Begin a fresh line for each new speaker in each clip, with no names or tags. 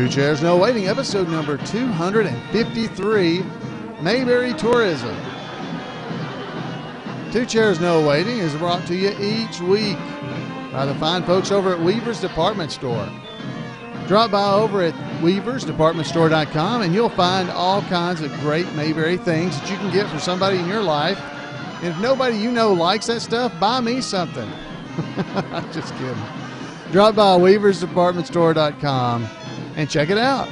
Two Chairs No Waiting, episode number 253, Mayberry Tourism. Two Chairs No Waiting is brought to you each week by the fine folks over at Weaver's Department Store. Drop by over at weaversdepartmentstore.com and you'll find all kinds of great Mayberry things that you can get for somebody in your life. And if nobody you know likes that stuff, buy me something. Just kidding. Drop by weaversdepartmentstore.com and check it out.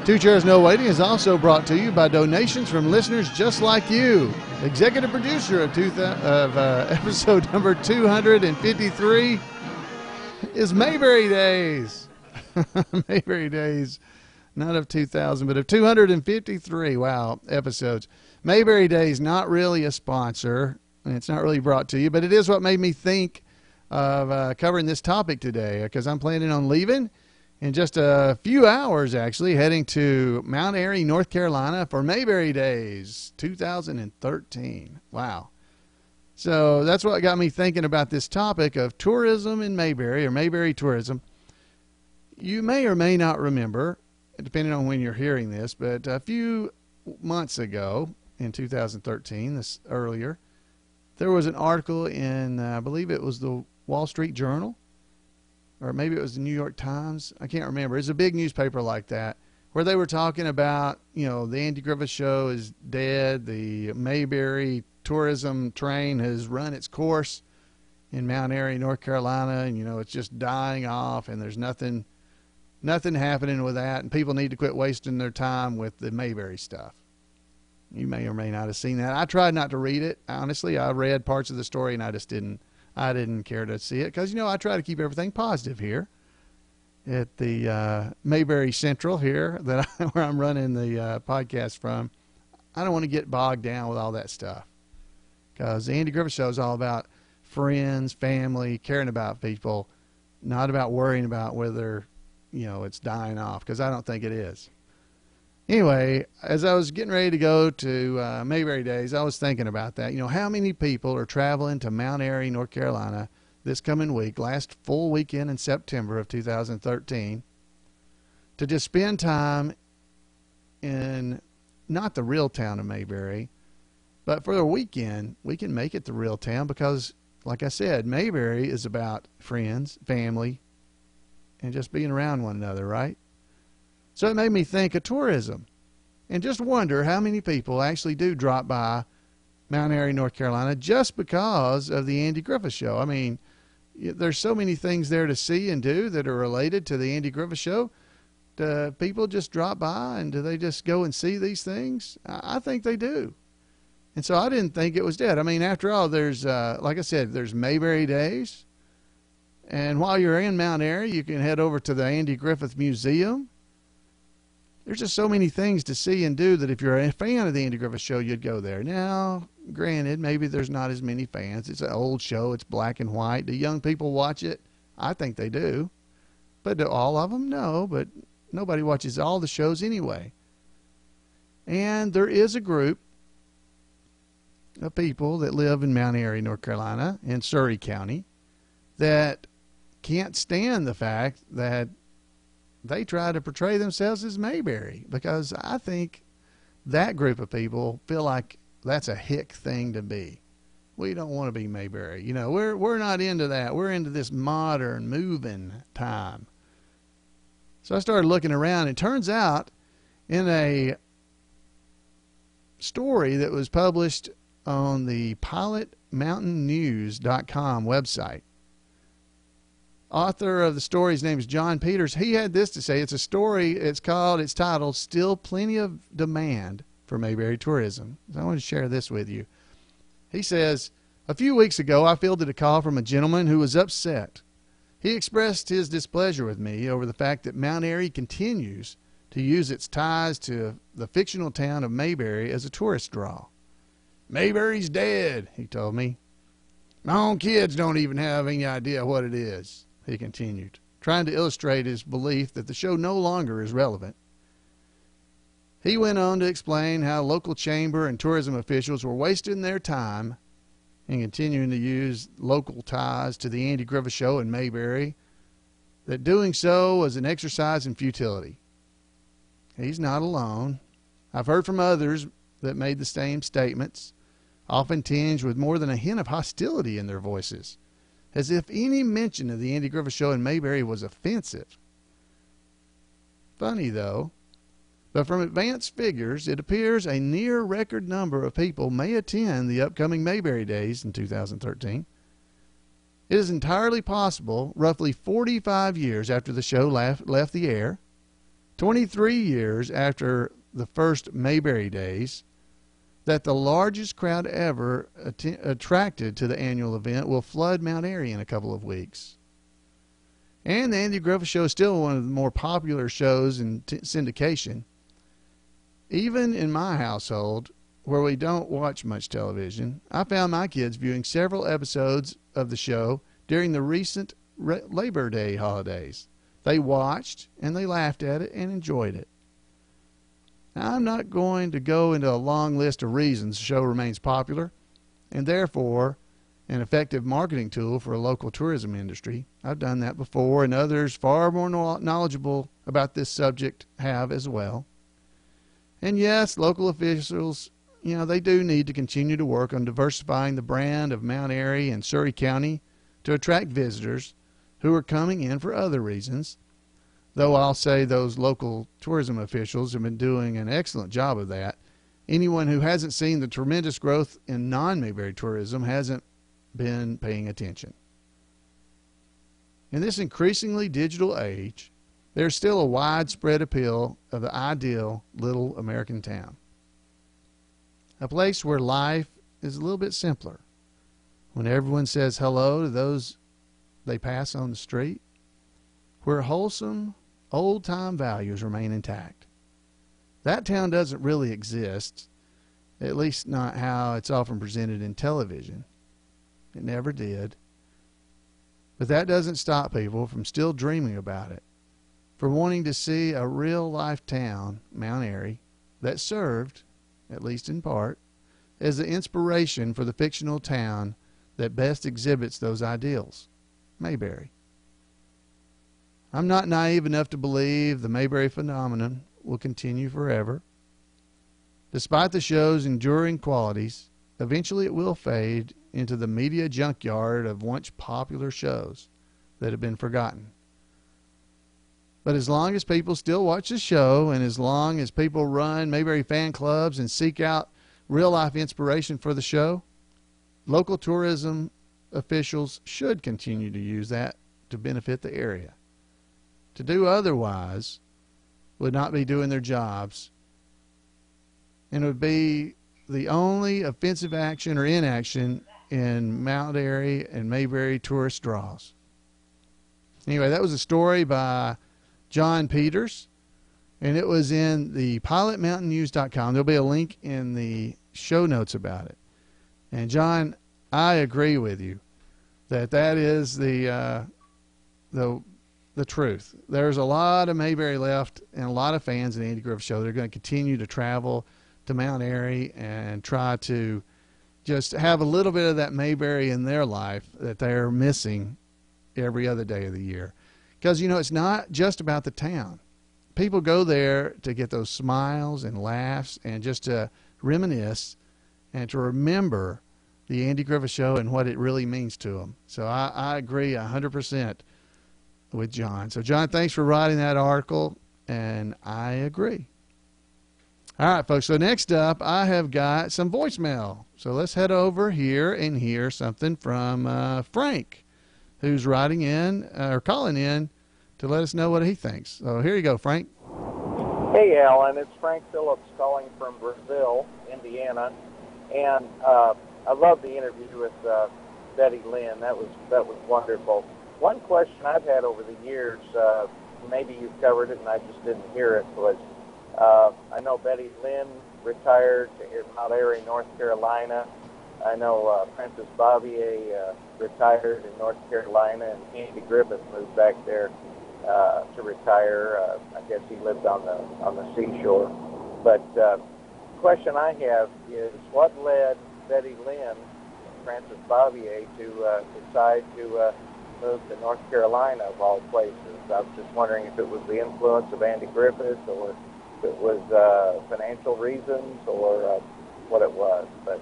Two Chairs No Waiting is also brought to you by donations from listeners just like you. Executive producer of episode number 253 is Mayberry Days. Mayberry Days, not of 2000, but of 253. Wow, episodes. Mayberry Days, not really a sponsor, and it's not really brought to you, but it is what made me think of covering this topic today, because I'm planning on leaving in just a few hours, actually, heading to Mount Airy, North Carolina for Mayberry Days 2013. Wow. So that's what got me thinking about this topic of tourism in Mayberry, or Mayberry tourism. You may or may not remember, depending on when you're hearing this, but a few months ago in 2013, this earlier, there was an article in, I believe it was the Wall Street Journal, or maybe it was the New York Times. I can't remember. It's a big newspaper like that, where they were talking about, the Andy Griffith Show is dead. The Mayberry tourism train has run its course in Mount Airy, North Carolina, and, it's just dying off, and there's nothing happening with that, and people need to quit wasting their time with the Mayberry stuff. You may or may not have seen that. I tried not to read it. Honestly, I read parts of the story, and I didn't care to see it, because, I try to keep everything positive here at the Mayberry Central here where I'm running the podcast from. I don't want to get bogged down with all that stuff, because the Andy Griffith Show is all about friends, family, caring about people, not about worrying about whether, it's dying off, because I don't think it is. Anyway, as I was getting ready to go to Mayberry Days, I was thinking about that. How many people are traveling to Mount Airy, North Carolina this coming week, last full weekend in September of 2013, to just spend time in not the real town of Mayberry, but for the weekend, we can make it the real town, because, like I said, Mayberry is about friends, family, and just being around one another, right? So it made me think of tourism, and just wonder how many people actually do drop by Mount Airy, North Carolina, just because of the Andy Griffith Show. I mean, there's so many things there to see and do that are related to the Andy Griffith Show. Do people just drop by, and do they just go and see these things? I think they do. And so I didn't think it was dead. I mean, after all, there's, like I said, there's Mayberry Days. And while you're in Mount Airy, you can head over to the Andy Griffith Museum. There's just so many things to see and do that if you're a fan of the Andy Griffith Show, you'd go there. Now, granted, maybe there's not as many fans. It's an old show. It's black and white. Do young people watch it? I think they do. But do all of them? No, but nobody watches all the shows anyway. And there is a group of people that live in Mount Airy, North Carolina, in Surry County, that can't stand the fact that they try to portray themselves as Mayberry, because I think that group of people feel like that's a hick thing to be. We don't want to be Mayberry. We're not into that. We're into this modern moving time. So I started looking around, and it turns out in a story that was published on the pilotmountainnews.com website, author of the story, his name is John Peters. He had this to say. It's a story. It's titled "Still Plenty of Demand for Mayberry Tourism." So I want to share this with you. He says, "A few weeks ago, I fielded a call from a gentleman who was upset. He expressed his displeasure with me over the fact that Mount Airy continues to use its ties to the fictional town of Mayberry as a tourist draw. Mayberry's dead," he told me. "My own kids don't even have any idea what it is," he continued, trying to illustrate his belief that the show no longer is relevant. He went on to explain how local chamber and tourism officials were wasting their time and continuing to use local ties to the Andy Griffith Show in Mayberry that doing so was an exercise in futility. He's not alone. I've heard from others that made the same statements, often tinged with more than a hint of hostility in their voices, as if any mention of the Andy Griffith Show in Mayberry was offensive. Funny, though, but from advanced figures, it appears a near record number of people may attend the upcoming Mayberry Days in 2013. It is entirely possible, roughly 45 years after the show left the air, 23 years after the first Mayberry Days, that the largest crowd ever attracted to the annual event will flood Mount Airy in a couple of weeks. And the Andy Griffith Show is still one of the more popular shows in syndication. Even in my household, where we don't watch much television, I found my kids viewing several episodes of the show during the recent Labor Day holidays. They watched and they laughed at it and enjoyed it. Now, I'm not going to go into a long list of reasons the show remains popular and therefore an effective marketing tool for a local tourism industry. I've done that before, and others far more knowledgeable about this subject have as well. And yes, local officials, they do need to continue to work on diversifying the brand of Mount Airy and Surry County to attract visitors who are coming in for other reasons, though I'll say those local tourism officials have been doing an excellent job of that. Anyone who hasn't seen the tremendous growth in non-Mayberry tourism hasn't been paying attention. In this increasingly digital age, there's still a widespread appeal of the ideal little American town. A place where life is a little bit simpler. When everyone says hello to those they pass on the street. Where wholesome, old-time values remain intact. That town doesn't really exist, at least not how it's often presented in television. It never did. But that doesn't stop people from still dreaming about it, for wanting to see a real-life town, Mount Airy, that served, at least in part, as the inspiration for the fictional town that best exhibits those ideals, Mayberry. I'm not naive enough to believe the Mayberry phenomenon will continue forever. Despite the show's enduring qualities, eventually it will fade into the media junkyard of once popular shows that have been forgotten. But as long as people still watch the show, and as long as people run Mayberry fan clubs and seek out real-life inspiration for the show, local tourism officials should continue to use that to benefit the area. To do otherwise would not be doing their jobs, and would be the only offensive action or inaction in Mount Airy and Mayberry tourist draws. Anyway, that was a story by John Peters, and it was in the pilotmountainnews.com. There'll be a link in the show notes about it. And John, I agree with you that is the truth. There's a lot of Mayberry left and a lot of fans of the Andy Griffith Show. They're going to continue to travel to Mount Airy and try to just have a little bit of that Mayberry in their life that they're missing every other day of the year. Because, it's not just about the town. People go there to get those smiles and laughs and just to reminisce and to remember the Andy Griffith Show and what it really means to them. So I agree 100% with John. So, John, thanks for writing that article, and I agree. All right, folks, so next up, I have got some voicemail. So let's head over here and hear something from Frank, who's writing in or calling in to let us know what he thinks. So here you go, Frank.
Hey, Alan. It's Frank Phillips calling from Brazil, Indiana. And I love the interview with Betty Lynn. That was wonderful. One question I've had over the years, maybe you've covered it and I just didn't hear it, was I know Betty Lynn retired in Mount Airy, North Carolina. I know Princess Bobbier retired in North Carolina, and Andy Griffith moved back there to retire. I guess he lived on the seashore. But the question I have is, what led Betty Lynn, Frances Bobbier, to decide to moved to North Carolina, of all places. I was just wondering if it was the influence of Andy Griffith, or if it was financial reasons, or what it was. But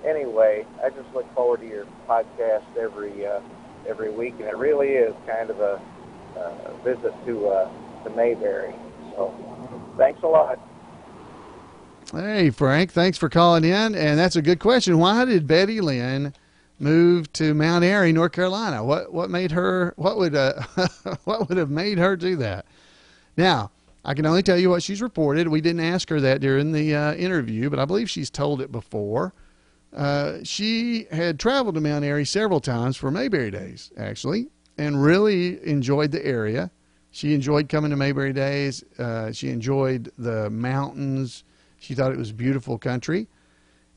anyway, I just look forward to your podcast every week, and it really is kind of a visit to Mayberry. So thanks a lot.
Hey, Frank, thanks for calling in. And that's a good question. Why did Betty Lynn move to Mount Airy, North Carolina? What made her, what would have made her do that? Now, I can only tell you what she's reported. We didn't ask her that during the interview, but I believe she's told it before. She had traveled to Mount Airy several times for Mayberry Days, actually, and really enjoyed the area. She enjoyed coming to Mayberry Days. She enjoyed the mountains. She thought it was beautiful country.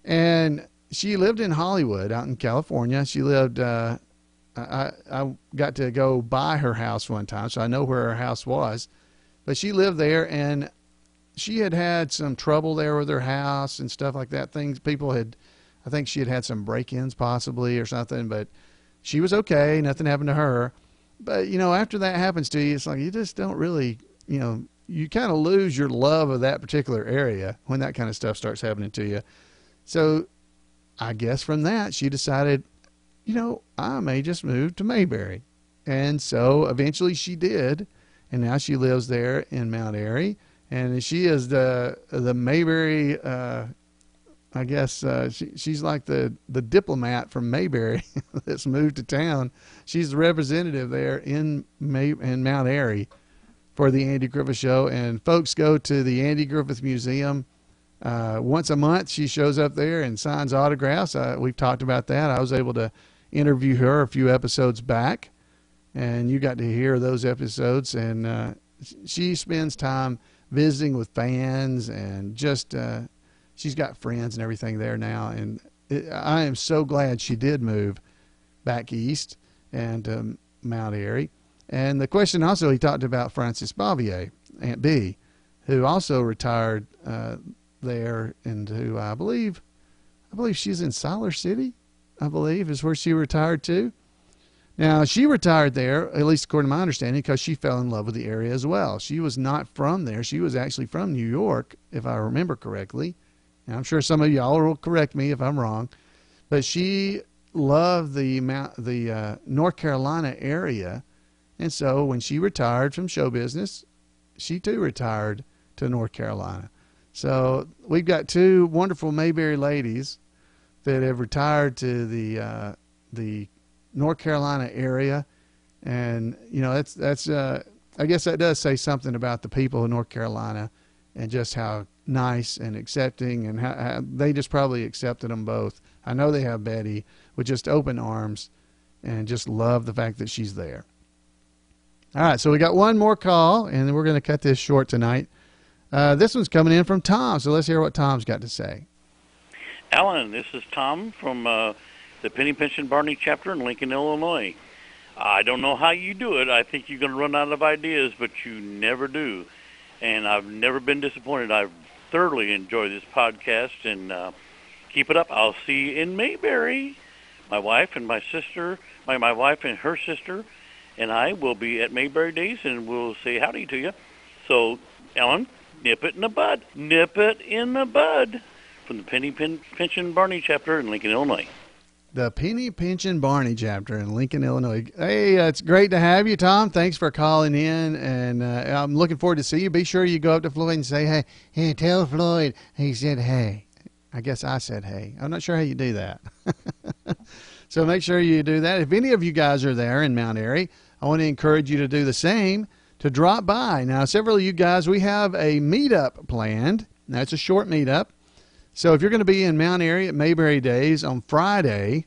And she lived in Hollywood out in California. She lived, I got to go by her house one time, so I know where her house was. But she lived there, and she had some trouble there with her house and stuff like that. I think she had some break-ins possibly or something, but she was okay. Nothing happened to her. But, after that happens to you, it's like you just don't really, you kind of lose your love of that particular area when that kind of stuff starts happening to you. So I guess from that, she decided, I may just move to Mayberry. And so eventually she did. And now she lives there in Mount Airy. And she is the Mayberry, I guess she's like the diplomat from Mayberry that's moved to town. She's the representative there in Mount Airy for the Andy Griffith Show. And folks go to the Andy Griffith Museum once a month. She shows up there and signs autographs. We've talked about that. I was able to interview her a few episodes back, and you got to hear those episodes. And she spends time visiting with fans, and just she's got friends and everything there now. And I am so glad she did move back east and Mount Airy. And the question also, he talked about Frances Bavier, Aunt B, who also retired there, and who I believe she's in Siler City, I believe is where she retired to. Now, she retired there, at least according to my understanding, because she fell in love with the area as well. She was not from there. She was actually from New York, if I remember correctly. And I'm sure some of y'all will correct me if I'm wrong. But she loved the North Carolina area. And so when she retired from show business, she too retired to North Carolina. So we've got two wonderful Mayberry ladies that have retired to the North Carolina area. And, that's I guess that does say something about the people of North Carolina and just how nice and accepting, and how they just probably accepted them both. I know they have Betty with just open arms and just love the fact that she's there. All right, so we got one more call, and we're going to cut this short tonight. This one's coming in from Tom, so let's hear what Tom's got to say.
Alan, this is Tom from the Penny Pinch and Barney chapter in Lincoln, Illinois. I don't know how you do it. I think you're going to run out of ideas, but you never do. And I've never been disappointed. I've thoroughly enjoyed this podcast, and keep it up. I'll see you in Mayberry. My wife and my sister, my wife and her sister, and I will be at Mayberry Days, and we'll say howdy to you. So, Ellen, nip it in the bud. Nip it in the bud. From the Penny Pinch and Barney chapter in Lincoln, Illinois.
The Penny Pinch and Barney chapter in Lincoln, Illinois. Hey, it's great to have you, Tom. Thanks for calling in, and I'm looking forward to see you. Be sure you go up to Floyd and say, hey, tell Floyd he said hey. I guess I said hey. I'm not sure how you do that. So make sure you do that. If any of you guys are there in Mount Airy, I want to encourage you to do the same, to drop by. Now, several of you guys, we have a meetup planned. Now, it's a short meetup. So if you're going to be in Mount Airy at Mayberry Days on Friday,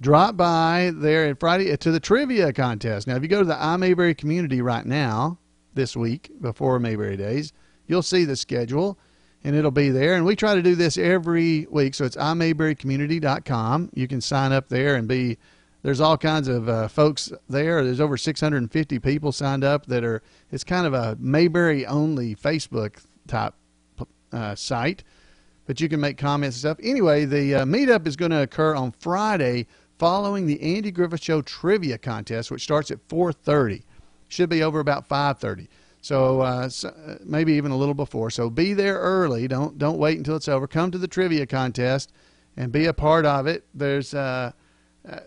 drop by there at Friday to the trivia contest. Now, if you go to the Mayberry community right now, this week, before Mayberry Days, you'll see the schedule, and it'll be there. And we try to do this every week, so it's imayberrycommunity.com. You can sign up there and be, there's all kinds of folks there. There's over 650 people signed up that are, it's kind of a Mayberry-only Facebook type site. But you can make comments and stuff. Anyway, the meetup is going to occur on Friday, following the Andy Griffith Show trivia contest, which starts at 4:30. Should be over about 5:30. So maybe even a little before. So be there early. Don't wait until it's over. Come to the trivia contest and be a part of it. There's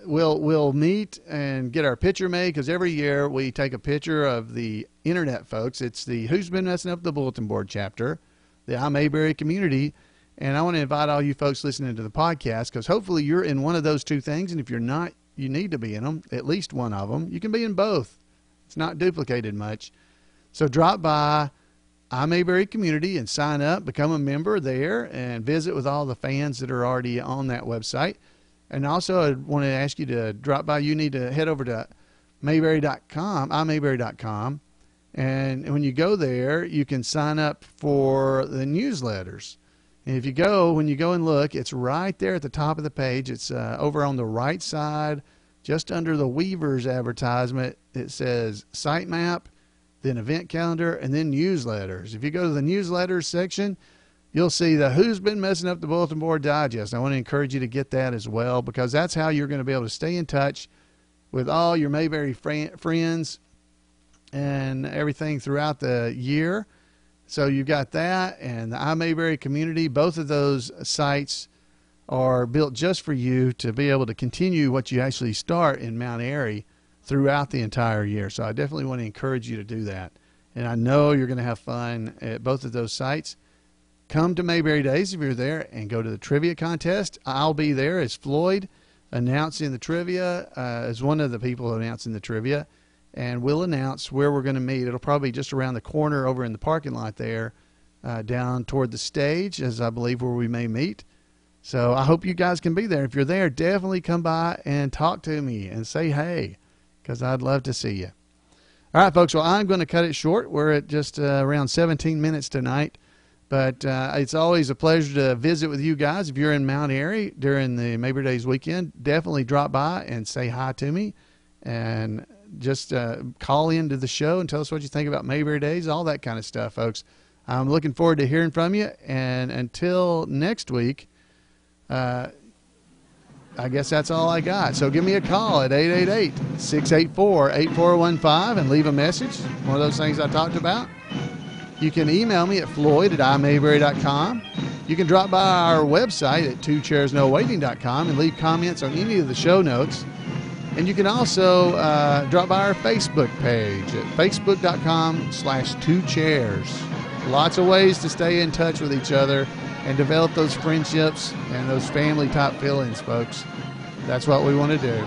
we'll meet and get our picture made, because every year we take a picture of the internet folks. It's the Who's Been Messing Up the Bulletin Board chapter, the Mayberry community, and I want to invite all you folks listening to the podcast, because hopefully you're in one of those two things, and if you're not, you need to be in them, at least one of them. You can be in both. It's not duplicated much. So drop by Mayberry community and sign up, become a member there, and visit with all the fans that are already on that website. And also, I want to ask you to drop by. You need to head over to Mayberry.com, Mayberry.com. And when you go there, you can sign up for the newsletters. And if you go, when you go and look, it's right there at the top of the page. It's over on the right side, just under the Weavers advertisement. It says sitemap, then event calendar, and then newsletters. If you go to the newsletters section, you'll see the Who's Been Messing Up the Bulletin Board Digest. I want to encourage you to get that as well, because that's how you're going to be able to stay in touch with all your Mayberry friends and everything throughout the year. So you've got that and the Mayberry community. Both of those sites are built just for you to be able to continue what you actually start in Mount Airy throughout the entire year. So I definitely want to encourage you to do that. And I know you're going to have fun at both of those sites. Come to Mayberry Days if you're there, and go to the trivia contest. I'll be there as Floyd announcing the trivia, as one of the people announcing the trivia, and we'll announce where we're going to meet. It'll probably be just around the corner over in the parking lot there, down toward the stage, as I believe where we may meet. So I hope you guys can be there. If you're there, definitely come by and talk to me and say hey, because I'd love to see you. All right, folks, well, I'm going to cut it short. We're at just around 17 minutes tonight. But it's always a pleasure to visit with you guys. If you're in Mount Airy during the Mayberry Days weekend, definitely drop by and say hi to me. And just call into the show and tell us what you think about Mayberry Days, all that kind of stuff, folks. I'm looking forward to hearing from you. And until next week, I guess that's all I got. So give me a call at 888-684-8415 and leave a message. One of those things I talked about. You can email me at floyd@imayberry.com. You can drop by our website at twochairsnowaiting.com and leave comments on any of the show notes. And you can also drop by our Facebook page at facebook.com/twochairs. Lots of ways to stay in touch with each other and develop those friendships and those family-type feelings, folks. That's what we want to do.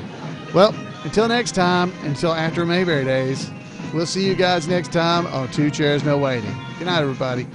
Well, until next time, until after Mayberry Days, we'll see you guys next time on Two Chairs No Waiting. Good night, everybody.